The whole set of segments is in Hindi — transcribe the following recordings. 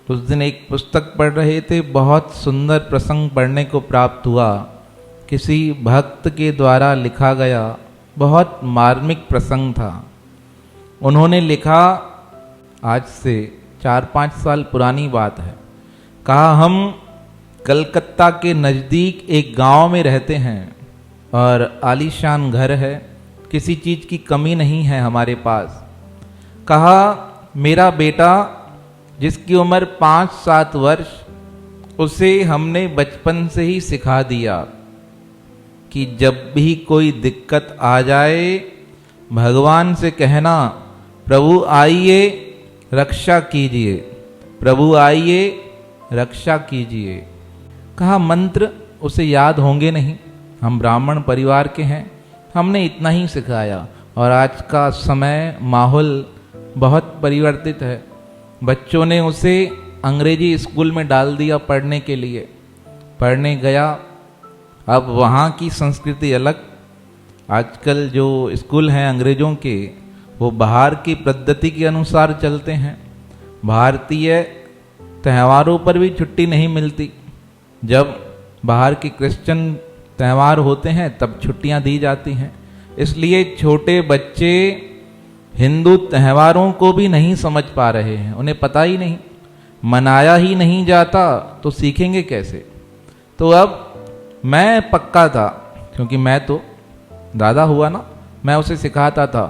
उस दिन एक पुस्तक पढ़ रहे थे, बहुत सुंदर प्रसंग पढ़ने को प्राप्त हुआ। किसी भक्त के द्वारा लिखा गया बहुत मार्मिक प्रसंग था। उन्होंने लिखा, आज से 4-5 साल पुरानी बात है। कहा, हम कलकत्ता के नज़दीक एक गांव में रहते हैं और आलीशान घर है, किसी चीज़ की कमी नहीं है हमारे पास। कहा, मेरा बेटा जिसकी उम्र 5-7 वर्ष, उसे हमने बचपन से ही सिखा दिया कि जब भी कोई दिक्कत आ जाए भगवान से कहना, प्रभु आइए रक्षा कीजिए, प्रभु आइए रक्षा कीजिए। कहा, मंत्र उसे याद होंगे नहीं, हम ब्राह्मण परिवार के हैं, हमने इतना ही सिखाया। और आज का समय माहौल बहुत परिवर्तित है। बच्चों ने उसे अंग्रेजी स्कूल में डाल दिया पढ़ने के लिए। पढ़ने गया, अब वहाँ की संस्कृति अलग। आजकल जो स्कूल हैं अंग्रेज़ों के, वो बाहर की पद्धति के अनुसार चलते हैं। भारतीय त्योहारों पर भी छुट्टी नहीं मिलती। जब बाहर के क्रिश्चियन त्यौहार होते हैं तब छुट्टियां दी जाती हैं। इसलिए छोटे बच्चे हिंदू त्योहारों को भी नहीं समझ पा रहे हैं, उन्हें पता ही नहीं, मनाया ही नहीं जाता तो सीखेंगे कैसे। तो अब मैं पक्का था, क्योंकि मैं तो दादा हुआ ना, मैं उसे सिखाता था,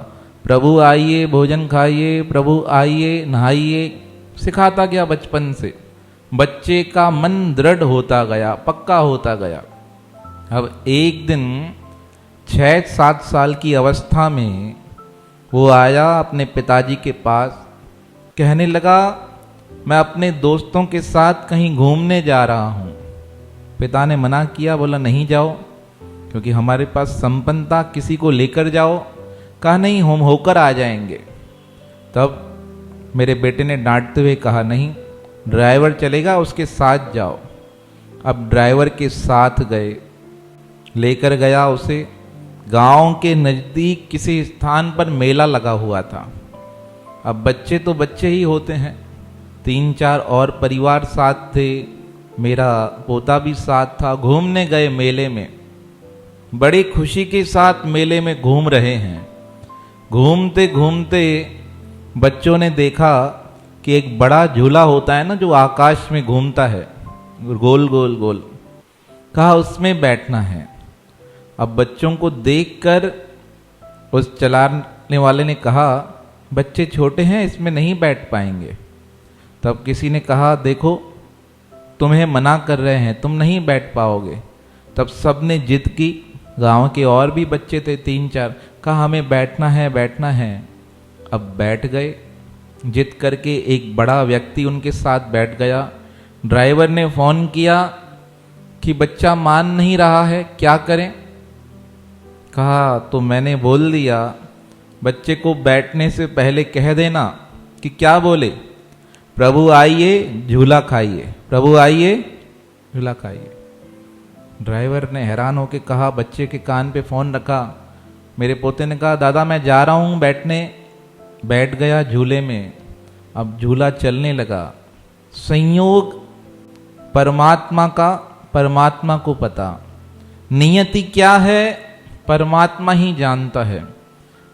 प्रभु आइए भोजन खाइए, प्रभु आइए नहाइए, सिखाता गया बचपन से। बच्चे का मन दृढ़ होता गया, पक्का होता गया। अब एक दिन 6-7 साल की अवस्था में वो आया अपने पिताजी के पास, कहने लगा, मैं अपने दोस्तों के साथ कहीं घूमने जा रहा हूँ। पिता ने मना किया, बोला नहीं जाओ, क्योंकि हमारे पास संपन्नता, किसी को लेकर जाओ। कहा नहीं, हम होकर आ जाएंगे। तब मेरे बेटे ने डांटते हुए कहा, नहीं, ड्राइवर चलेगा, उसके साथ जाओ। अब ड्राइवर के साथ गए, लेकर गया उसे। गांव के नज़दीक किसी स्थान पर मेला लगा हुआ था। अब बच्चे तो बच्चे ही होते हैं, 3-4 और परिवार साथ थे, मेरा पोता भी साथ था। घूमने गए मेले में, बड़ी खुशी के साथ मेले में घूम रहे हैं। घूमते घूमते बच्चों ने देखा कि एक बड़ा झूला होता है ना, जो आकाश में घूमता है, गोल गोल गोल। कहा, उसमें बैठना है। अब बच्चों को देखकर उस चलाने वाले ने कहा, बच्चे छोटे हैं, इसमें नहीं बैठ पाएंगे। तब किसी ने कहा, देखो तुम्हें मना कर रहे हैं, तुम नहीं बैठ पाओगे। तब सब ने जिद की, गांव के और भी बच्चे थे 3-4, कहा हमें बैठना है, बैठना है। अब बैठ गए, जिद करके एक बड़ा व्यक्ति उनके साथ बैठ गया। ड्राइवर ने फ़ोन किया कि बच्चा मान नहीं रहा है, क्या करें। कहा, तो मैंने बोल दिया, बच्चे को बैठने से पहले कह देना कि क्या बोले, प्रभु आइए झूला खाइए, प्रभु आइए झूला खाइए। ड्राइवर ने हैरान होकर कहा, बच्चे के कान पे फ़ोन रखा। मेरे पोते ने कहा, दादा मैं जा रहा हूँ बैठने। बैठ गया झूले में। अब झूला चलने लगा। संयोग परमात्मा का, परमात्मा को पता, नियति क्या है परमात्मा ही जानता है।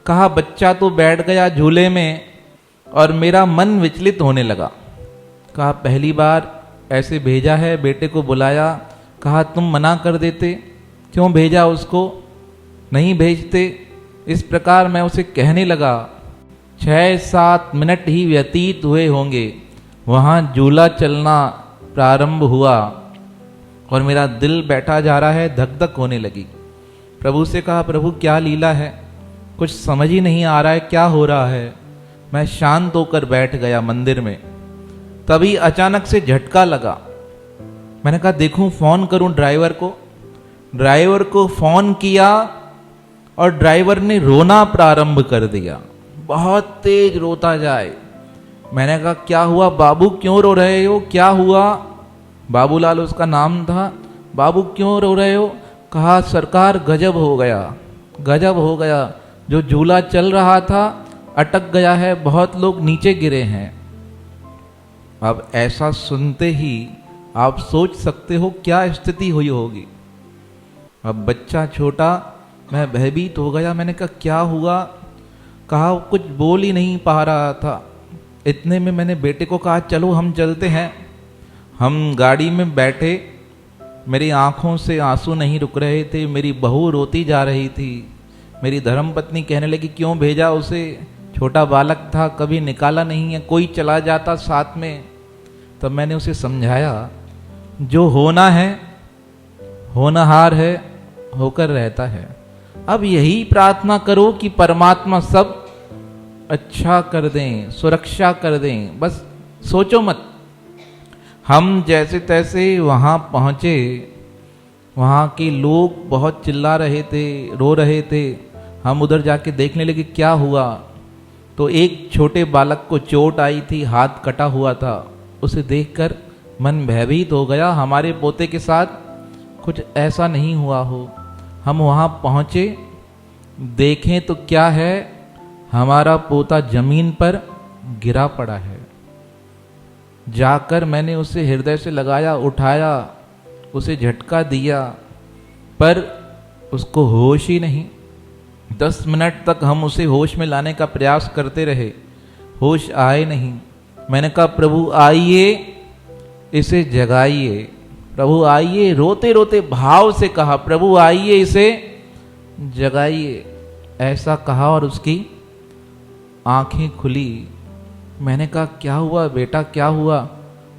कहा, बच्चा तो बैठ गया झूले में और मेरा मन विचलित होने लगा। कहा, पहली बार ऐसे भेजा है, बेटे को बुलाया, कहा तुम मना कर देते, क्यों भेजा उसको, नहीं भेजते। इस प्रकार मैं उसे कहने लगा। 6-7 मिनट ही व्यतीत हुए होंगे, वहाँ झूला चलना प्रारंभ हुआ और मेरा दिल बैठा जा रहा है, धक धक होने लगी। प्रभु से कहा, प्रभु क्या लीला है, कुछ समझ ही नहीं आ रहा है, क्या हो रहा है। मैं शांत होकर बैठ गया मंदिर में। तभी अचानक से झटका लगा। मैंने कहा, देखूं फ़ोन करूं ड्राइवर को। ड्राइवर को फ़ोन किया और ड्राइवर ने रोना प्रारंभ कर दिया, बहुत तेज रोता जाए। मैंने कहा, क्या हुआ बाबू, क्यों रो रहे हो, क्या हुआ। बाबूलाल उसका नाम था। बाबू क्यों रो रहे हो। कहा, सरकार गजब हो गया, गजब हो गया, जो झूला चल रहा था अटक गया है, बहुत लोग नीचे गिरे हैं। अब ऐसा सुनते ही आप सोच सकते हो क्या स्थिति हुई होगी। अब बच्चा छोटा, मैं भयभीत हो गया। मैंने कहा क्या हुआ? कहा कुछ बोल ही नहीं पा रहा था। इतने में मैंने बेटे को कहा चलो हम चलते हैं। हम गाड़ी में बैठे, मेरी आंखों से आंसू नहीं रुक रहे थे। मेरी बहू रोती जा रही थी। मेरी धर्मपत्नी कहने लगी क्यों भेजा उसे, छोटा बालक था, कभी निकाला नहीं है, कोई चला जाता साथ में। तब मैंने उसे समझाया जो होना है होनहार है, होकर रहता है। अब यही प्रार्थना करो कि परमात्मा सब अच्छा कर दें, सुरक्षा कर दें, बस सोचो मत। हम जैसे तैसे वहाँ पहुँचे। वहाँ के लोग बहुत चिल्ला रहे थे, रो रहे थे। हम उधर जाके देखने लगे क्या हुआ। तो एक छोटे बालक को चोट आई थी, हाथ कटा हुआ था। उसे देखकर मन भयभीत हो गया, हमारे पोते के साथ कुछ ऐसा नहीं हुआ हो। हम वहाँ पहुँचे, देखें तो क्या है, हमारा पोता जमीन पर गिरा पड़ा है। जाकर मैंने उसे हृदय से लगाया, उठाया, उसे झटका दिया, पर उसको होश ही नहीं। 10 मिनट तक हम उसे होश में लाने का प्रयास करते रहे, होश आए नहीं। मैंने कहा प्रभु आइए, इसे जगाइए, प्रभु आइए। रोते रोते भाव से कहा प्रभु आइए, इसे जगाइए। ऐसा कहा और उसकी आंखें खुली। मैंने कहा क्या हुआ बेटा, क्या हुआ?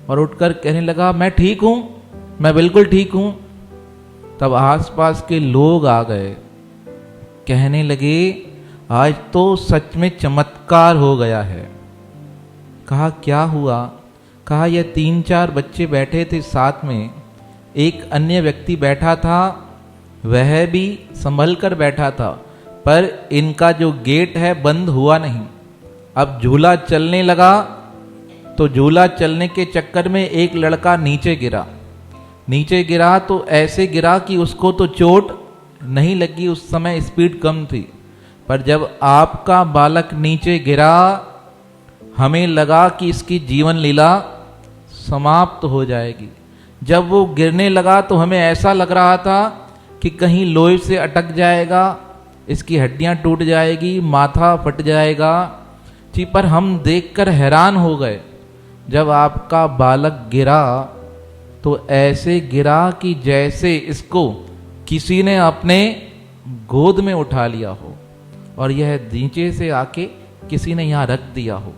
और उठकर कहने लगा मैं ठीक हूं, मैं बिल्कुल ठीक हूं। तब आसपास के लोग आ गए, कहने लगे आज तो सच में चमत्कार हो गया है। कहा क्या हुआ? कहा ये 3-4 बच्चे बैठे थे साथ में, एक अन्य व्यक्ति बैठा था, वह भी संभल कर बैठा था, पर इनका जो गेट है बंद हुआ नहीं। अब झूला चलने लगा तो झूला चलने के चक्कर में एक लड़का नीचे गिरा तो ऐसे गिरा कि उसको तो चोट नहीं लगी, उस समय स्पीड कम थी। पर जब आपका बालक नीचे गिरा, हमें लगा कि इसकी जीवन लीला समाप्त हो जाएगी। जब वो गिरने लगा तो हमें ऐसा लग रहा था कि कहीं लोहे से अटक जाएगा, इसकी हड्डियां टूट जाएगी, माथा फट जाएगा जी। पर हम देखकर हैरान हो गए। जब आपका बालक गिरा तो ऐसे गिरा कि जैसे इसको किसी ने अपने गोद में उठा लिया हो और यह नीचे से आके किसी ने यहाँ रख दिया हो।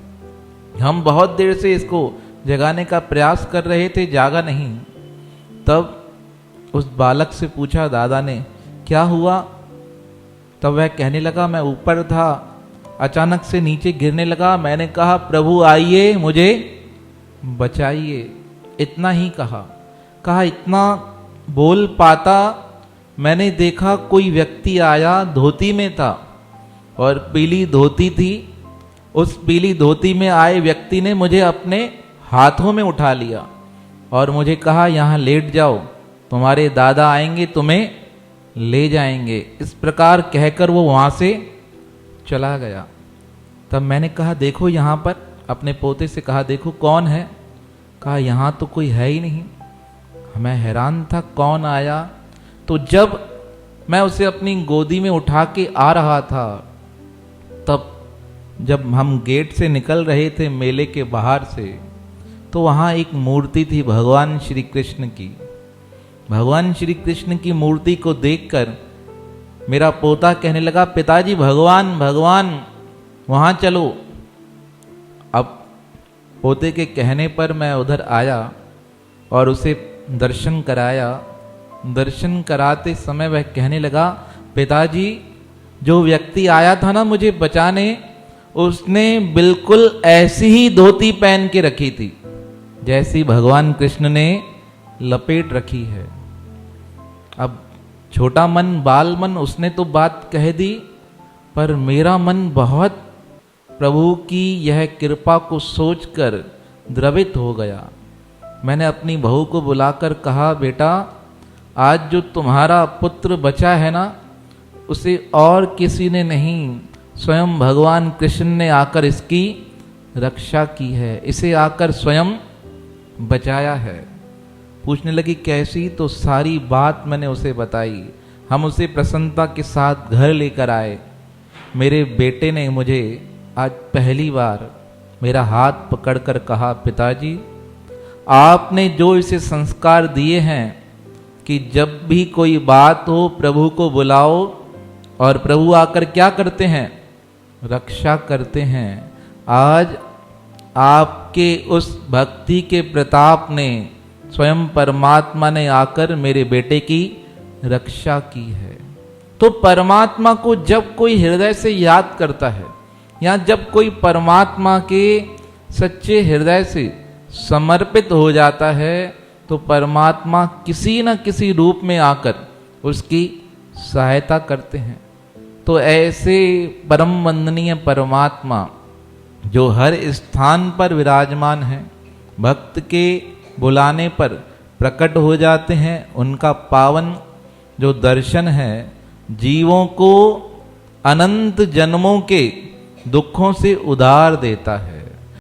हम बहुत देर से इसको जगाने का प्रयास कर रहे थे, जागा नहीं। तब उस बालक से पूछा दादा ने क्या हुआ? तब वह कहने लगा मैं ऊपर था, अचानक से नीचे गिरने लगा। मैंने कहा प्रभु आइए, मुझे बचाइए, इतना ही कहा। इतना बोल पाता, मैंने देखा कोई व्यक्ति आया, धोती में था और पीली धोती थी। उस पीली धोती में आए व्यक्ति ने मुझे अपने हाथों में उठा लिया और मुझे कहा यहाँ लेट जाओ, तुम्हारे दादा आएंगे तुम्हें ले जाएंगे। इस प्रकार कहकर वो वहाँ से चला गया। तब मैंने कहा देखो यहाँ पर, अपने पोते से कहा देखो कौन है? कहा यहाँ तो कोई है ही नहीं। मैं हैरान था कौन आया। तो जब मैं उसे अपनी गोदी में उठा के आ रहा था, तब जब हम गेट से निकल रहे थे मेले के बाहर से, तो वहाँ एक मूर्ति थी भगवान श्री कृष्ण की। भगवान श्री कृष्ण की मूर्ति को देखकर मेरा पोता कहने लगा पिताजी भगवान भगवान वहाँ चलो। अब पोते के कहने पर मैं उधर आया और उसे दर्शन कराया। दर्शन कराते समय वह कहने लगा पिताजी जो व्यक्ति आया था ना मुझे बचाने, उसने बिल्कुल ऐसी ही धोती पहन के रखी थी जैसी भगवान कृष्ण ने लपेट रखी है। अब छोटा मन, बाल मन, उसने तो बात कह दी, पर मेरा मन बहुत प्रभु की यह कृपा को सोचकर द्रवित हो गया। मैंने अपनी बहू को बुलाकर कहा बेटा आज जो तुम्हारा पुत्र बचा है ना, उसे और किसी ने नहीं, स्वयं भगवान कृष्ण ने आकर इसकी रक्षा की है। इसे आकर स्वयं बचाया है। पूछने लगी कैसी, तो सारी बात मैंने उसे बताई। हम उसे प्रसन्नता के साथ घर लेकर आए। मेरे बेटे ने मुझे आज पहली बार मेरा हाथ पकड़कर कहा, पिताजी आपने जो इसे संस्कार दिए हैं कि जब भी कोई बात हो प्रभु को बुलाओ, और प्रभु आकर क्या करते हैं, रक्षा करते हैं। आज आपके उस भक्ति के प्रताप ने, स्वयं परमात्मा ने आकर मेरे बेटे की रक्षा की है। तो परमात्मा को जब कोई हृदय से याद करता है, या जब कोई परमात्मा के सच्चे हृदय से समर्पित हो जाता है, तो परमात्मा किसी न किसी रूप में आकर उसकी सहायता करते हैं। तो ऐसे परम वंदनीय परमात्मा जो हर स्थान पर विराजमान हैं, भक्त के बुलाने पर प्रकट हो जाते हैं, उनका पावन जो दर्शन है जीवों को अनंत जन्मों के दुखों से उधार देता है।